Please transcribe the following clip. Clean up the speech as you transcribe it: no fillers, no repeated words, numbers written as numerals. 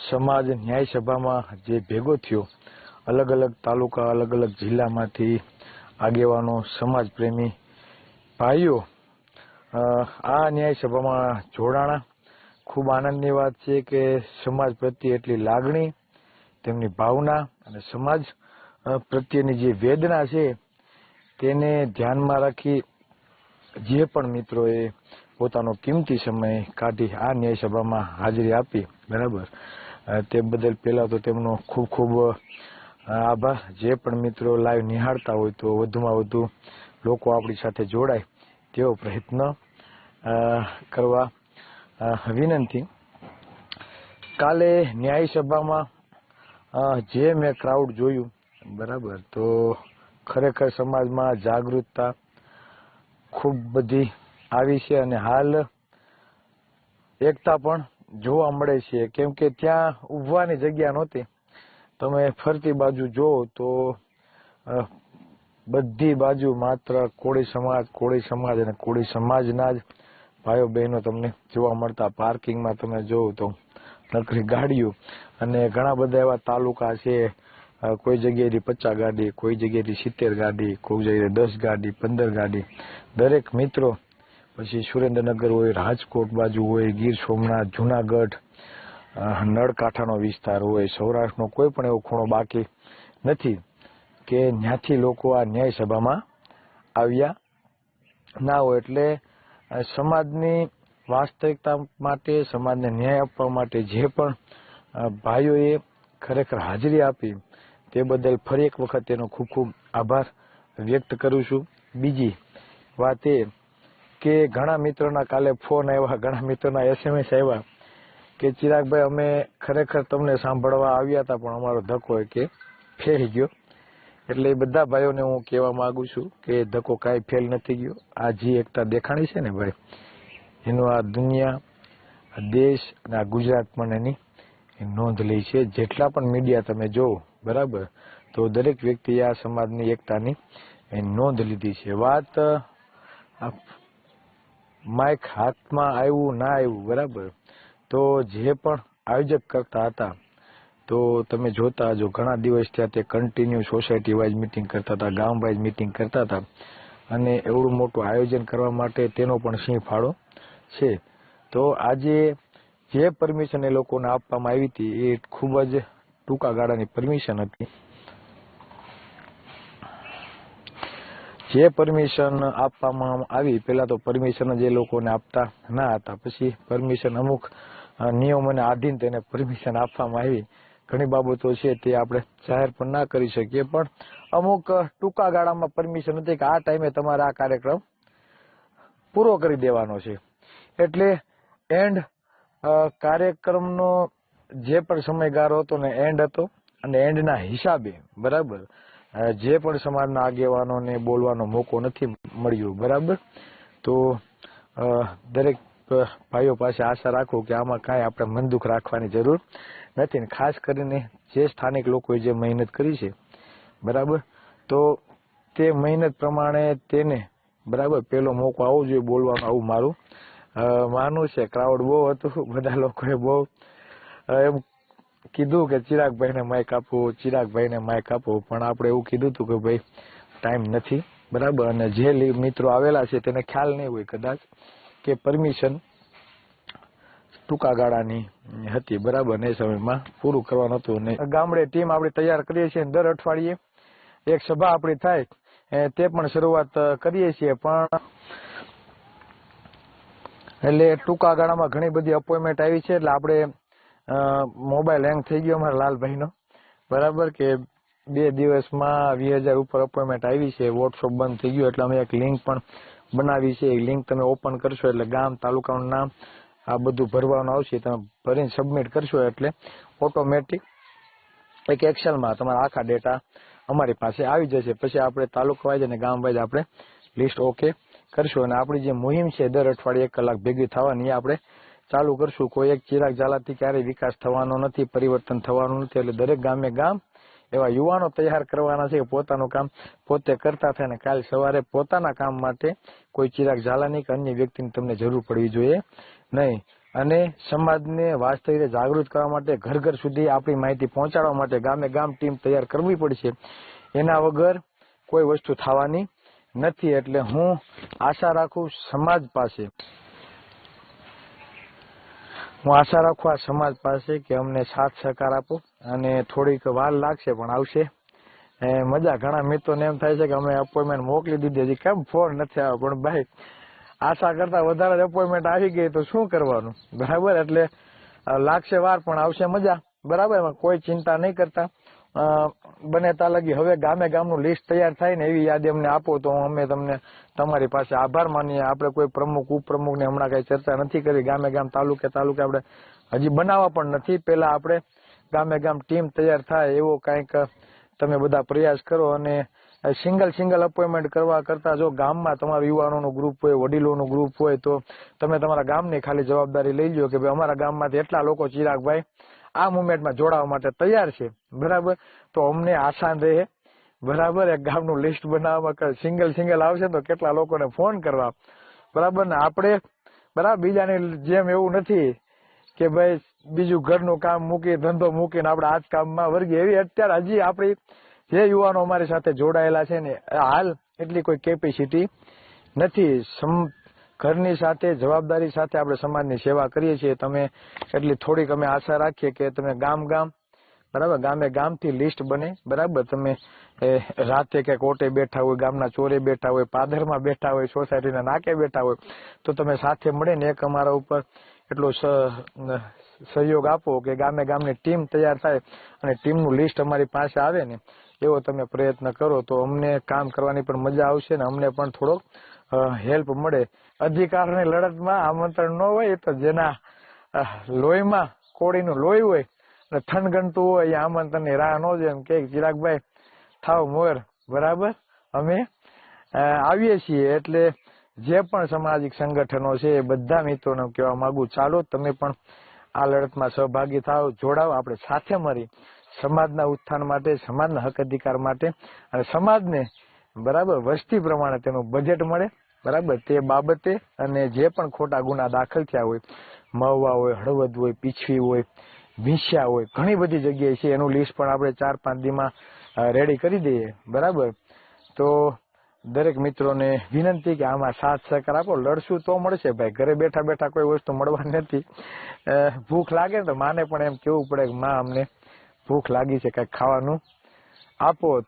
સમાજ ન્યાય સભામાં જે ભેગો થયો, અલગ અલગ તાલુકા, અલગ અલગ જિલ્લામાંથી આગેવાનો, સમાજ પ્રેમી ભાઈઓ આ ન્યાય સભામાં જોડાણા. ખૂબ આનંદની વાત છે કે સમાજ પ્રત્યે એટલી લાગણી, તેમની ભાવના અને સમાજ પ્રત્યેની જે વેદના છે તેને ધ્યાનમાં રાખી જે પણ મિત્રોએ પોતાનો કિંમતી સમય કાઢી આ ન્યાય સભામાં હાજરી આપી, બરાબર, તે બદલ પહેલા તો તેમનો ખૂબ ખૂબ આભાર. જે પણ મિત્રો લાઈવ નિહાળતા હોય તો વધુમાં વધુ લોકો આપણી સાથે જોડાય તેવો પ્રયત્ન કરવા વિનંતી. કાલે ન્યાય સભામાં જે મેં ક્રાઉડ જોયું, બરાબર, તો ખરેખર સમાજમાં જાગૃતતા ખૂબ બધી આવી છે અને હાલ એકતા પણ જોવા મળે છે, કેમ કે ત્યાં ઊભવાની જગ્યા નહોતી. તમે ફરતી બાજુ જોવો તો બધી બાજુ માત્ર કોળી સમાજ અને કોળી સમાજના જ ભાઈઓ બહેનો તમને જોવા મળતા. પાર્કિંગમાં તમે જોવો તો નકરી ગાડીઓ અને ઘણા બધા એવા તાલુકા છે, કોઈ જગ્યાએથી 50 ગાડી, કોઈ જગ્યાએથી 70 ગાડી, કોઈ જગ્યાએ 10 ગાડી, 15 ગાડી. દરેક મિત્રો, પછી સુરેન્દ્રનગર હોય, રાજકોટ બાજુ હોય, ગીર સોમનાથ, જુનાગઢ, નળકાંઠાનો વિસ્તાર હોય, સૌરાષ્ટ્રનો કોઈ પણ એવો ખૂણો બાકી નથી કે ત્યાંથી લોકો આ ન્યાય સભામાં આવ્યા ના હોય. એટલે સમાજની વાસ્તવિકતા માટે, સમાજને ન્યાય આપવા માટે જે પણ ભાઈઓએ ખરેખર હાજરી આપી તે બદલ ફરી એક વખત તેનો ખૂબ ખૂબ આભાર વ્યક્ત કરું છું. બીજી વાત એ કે ઘણા મિત્રોના કાલે ફોન આવ્યા, ઘણા મિત્રોના SMS આવ્યા કે ચિરાગભાઈ અમે ખરેખર તમને સાંભળવા આવ્યા હતા પણ અમારો ધક્કો કે ફેલ ગયો. એટલે એ બધા ભાઈઓને હું કહેવા માંગુ છું કે ધક્કો કાંઈ ફેલ નથી ગયો. આ જે એકતા દેખાણી છે ને ભાઈ, એનું આ દુનિયા, આ દેશ અને આ ગુજરાત પણ એની નોંધ લે છે. જેટલા પણ મીડિયા તમે જોવો, બરાબર, તો દરેક વ્યક્તિએ આ સમાજની એકતાની નોંધ લીધી છે. વાત માઇક હાથમાં આવ્યું ના આવ્યું, બરાબર, તો જે પણ આયોજક કરતા હતા તો તમે જોતા જો ઘણા દિવસ ત્યાં તે કન્ટિન્યુ સોસાયટી વાઇઝ મિટિંગ કરતા હતા, ગામ વાઇઝ મિટિંગ કરતા હતા અને એવડું મોટું આયોજન કરવા માટે તેનો પણ સિંહ ફાળો છે. તો આજે જે પરમિશન એ લોકોને આપવામાં આવી હતી એ ખૂબ જ ટૂંકા ગાળાની પરમિશન હતી. જે પરમિશન આપવામાં આવી, પહેલા તો પરમિશન જ એ લોકોને આપતા ના હતા, પછી પરમિશન અમુક નિયમોને આધીન તેને પરમિશન આપવામાં આવી. ઘણી બાબતો છે તે આપણે જાહેર પણ ના કરી શકીએ, પણ અમુક ટૂંકા ગાળામાં પરમિશન હતી કે આ ટાઈમે તમારે આ કાર્યક્રમ પૂરો કરી દેવાનો છે. એટલે એન્ડ કાર્યક્રમનો જે પણ સમયગાળો હતો ને એન્ડ હતો અને એન્ડના હિસાબે, બરાબર, જે પણ સમાજના આગેવાનોને બોલવાનો મોકો નથી મળ્યો, બરાબર, તો દરેક ભાઈઓ પાસે આશા રાખું કે આમાં કાંઈ આપણે મન દુઃખ રાખવાની જરૂર નથી. ને ખાસ કરીને જે સ્થાનિક લોકોએ જે મહેનત કરી છે, બરાબર, તો તે મહેનત પ્રમાણે તેને, બરાબર, પેલો મોકો આવવો જોઈએ બોલવાનો, આવું મારું માનવું છે. ક્રાઉડ બહુ હતું, બધા લોકોએ બહુ એમ કીધું કે ચિરાગભાઈને માઇક આપો, ચિરાગભાઈને માઇક આપો, પણ આપણે એવું કીધું હતું કે ભાઈ ટાઈમ નથી, બરાબર, અને જે મિત્રો આવેલા છે તેને ખ્યાલ નહીં હોય કદાચ કે પરમિશન ટૂંકા ગાળાની હતી, બરાબર, એ સમયમાં પૂરું કરવાનું હતું. અને ગામડે ટીમ આપણે તૈયાર કરીએ છીએ, દર અઠવાડિયે એક સભા આપણી થાય તે પણ શરૂઆત કરીએ છીએ, પણ એટલે ટૂંકા ગાળામાં ઘણી બધી અપોઇન્ટમેન્ટ આવી છે. એટલે આપણે મોબાઈલ હેંગ થઈ ગયો અમારા લાલભાઈનો, બરાબર, કે 2 દિવસમાં 20,000 ઉપર અપોઇન્ટમેન્ટ આવી છે. વોટ્સઅપ બંધ થઈ ગયું એટલે અમે એક લિંક પણ બનાવી છે. એ લિંક તમે ઓપન કરશો એટલે ગામ, તાલુકાનું નામ આ બધું ભરવાનું આવશે. તમે ભરીને સબમિટ કરશો એટલે ઓટોમેટિક એક એક્સેલમાં તમારા આખા ડેટા અમારી પાસે આવી જશે. પછી આપણે તાલુકા વાઇઝ અને ગામ વાઇઝ આપણે લિસ્ટ ઓકે કરશું અને આપણી જે મુહિમ છે દર અઠવાડિયે 1 કલાક ભેગી થવાની આપણે ચાલુ કરશું. કોઈ એક ચિરાગ ઝાલાથી ક્યારેય વિકાસ થવાનો નથી, પરિવર્તન થવાનું નથી. એટલે દરેક ગામે ગામ એવા યુવાનો તૈયાર કરવાના છે કે પોતાનું કામ પોતે કરતા થાય અને કાલ સવારે પોતાના કામ માટે કોઈ ચિરાગ ઝાલાની કે અન્ય વ્યક્તિની તમને જરૂર પડવી જોઈએ નહીં. અને સમાજને વાસ્તવિક રીતે જાગૃત કરવા માટે ઘર ઘર સુધી આપણી માહિતી પહોંચાડવા માટે ગામે ગામ ટીમ તૈયાર કરવી પડશે. એના વગર કોઈ વસ્તુ થવાની નથી. એટલે હું આશા રાખું આ સમાજ પાસે કે અમને સાથ સહકાર આપો, અને થોડીક વાર લાગશે પણ આવશે મજા. ઘણા મિત્રોને એમ થાય છે કે અમે અપોઇન્ટમેન્ટ મોકલી દીધી, હજી કેમ ફોન નથી આવ્યો, પણ ભાઈ આશા કરતા વધારે અપોઇન્ટમેન્ટ આવી ગઈ તો શું કરવાનું, બરાબર. એટલે લાગશે વાર પણ આવશે મજા, બરાબર. એમાં કોઈ ચિંતા નહીં કરતા. બને ત્યાં લગી હવે ગામે ગામનું લિસ્ટ તૈયાર થાય ને એવી યાદી અમને આપો તો અમે તમને તમારી પાસે આભાર માનીએ. આપણે કોઈ પ્રમુખ ઉપપ્રમુખ ને હમણાં કઈ ચર્ચા નથી કરી. ગામે ગામ તાલુકે આપણે હજી બનાવવા પણ નથી. પેલા આપણે ગામે ગામ ટીમ તૈયાર થાય એવો કંઈક તમે બધા પ્રયાસ કરો. અને સિંગલ અપોઇન્ટમેન્ટ કરવા કરતા જો ગામમાં તમારા યુવાનોનું ગ્રુપ હોય, વડીલોનું ગ્રુપ હોય, તો તમે તમારા ગામની ખાલી જવાબદારી લઈ લો કે ભાઈ અમારા ગામમાંથી એટલા લોકો ચિરાગભાઈ આ મુવમેન્ટમાં જોડાવા માટે તૈયાર છે, બરાબર. તો અમને આસાન રહે, બરાબર. એક ગામનું લિસ્ટ બનાવવામાં સિંગલ આવશે તો કેટલા લોકોને ફોન કરવા, બરાબર. ને આપણે બરાબર બીજાની જેમ એવું નથી કે ભાઈ બીજું ઘરનું કામ મૂકી ધંધો મૂકીને આપણે આ જ કામમાં વર્ગી. એવી અત્યારે હજી આપણી જે યુવાનો અમારી સાથે જોડાયેલા છે ને હાલ એટલી કોઈ કેપેસિટી નથી. ઘરની સાથે જવાબદારી સાથે આપણે સમાજની સેવા કરીએ છીએ. તમે એટલી થોડીક અમે આશા રાખીએ કે તમે ગામ બરાબર ગામે ગામથી લિસ્ટ બને, બરાબર. તમે રાતે કે કોટે બેઠા હોય, ગામના ચોરે બેઠા હોય, પાદરમાં બેઠા હોય, સોસાયટીના નાકે બેઠા હોય, તો તમે સાથે મળીને એક અમારા ઉપર એટલો સહયોગ આપો કે ગામે ગામની ટીમ તૈયાર થાય અને ટીમનું લિસ્ટ અમારી પાસે આવે ને એવો તમે પ્રયત્ન કરો તો અમને કામ કરવાની પણ મજા આવશે ને અમને પણ થોડોક હેલ્પ મળે. અધિકારની લડતમાં આમંત્રણ ન હોય તો જેના લોહીમાં કોળીનું લોહી હોય અને થનગનતું હોય એ આમંત્રણની રાહ ન જોઈએ. એમ કે ચિરાગભાઈ થાવ મોર, બરાબર. અમે આવીએ છીએ. એટલે જે પણ સામાજિક સંગઠનો છે એ બધા મિત્રોને કહેવા માંગુ, ચાલો તમે પણ આ લડતમાં સહભાગી થાવ, જોડાવ. આપણે સાથે મળી સમાજના ઉત્થાન માટે, સમાજના હક અધિકાર માટે અને સમાજને બરાબર વસ્તી પ્રમાણે તેનું બજેટ મળે, બરાબર. તે બાબતે અને જે પણ ખોટા ગુના દાખલ થયા હોય, મહુવા હોય, હળવદ હોય, પીછવી હોય, ભીંસ્યા હોય, ઘણી બધી જગ્યાએ છે. એનું લિસ્ટ પણ આપણે 4-5 દીમાં રેડી કરી દઈએ, બરાબર. તો દરેક મિત્રોને વિનંતી કે આમાં સાથ સહકાર આપો. લડશું તો મળશે ભાઈ, ઘરે બેઠા બેઠા કોઈ વસ્તુ મળવાની નથી. ભૂખ લાગે ને તો માને પણ એમ કેવું પડે કે માં અમને ભૂખ લાગી છે, કઈક ખાવાનું આપો.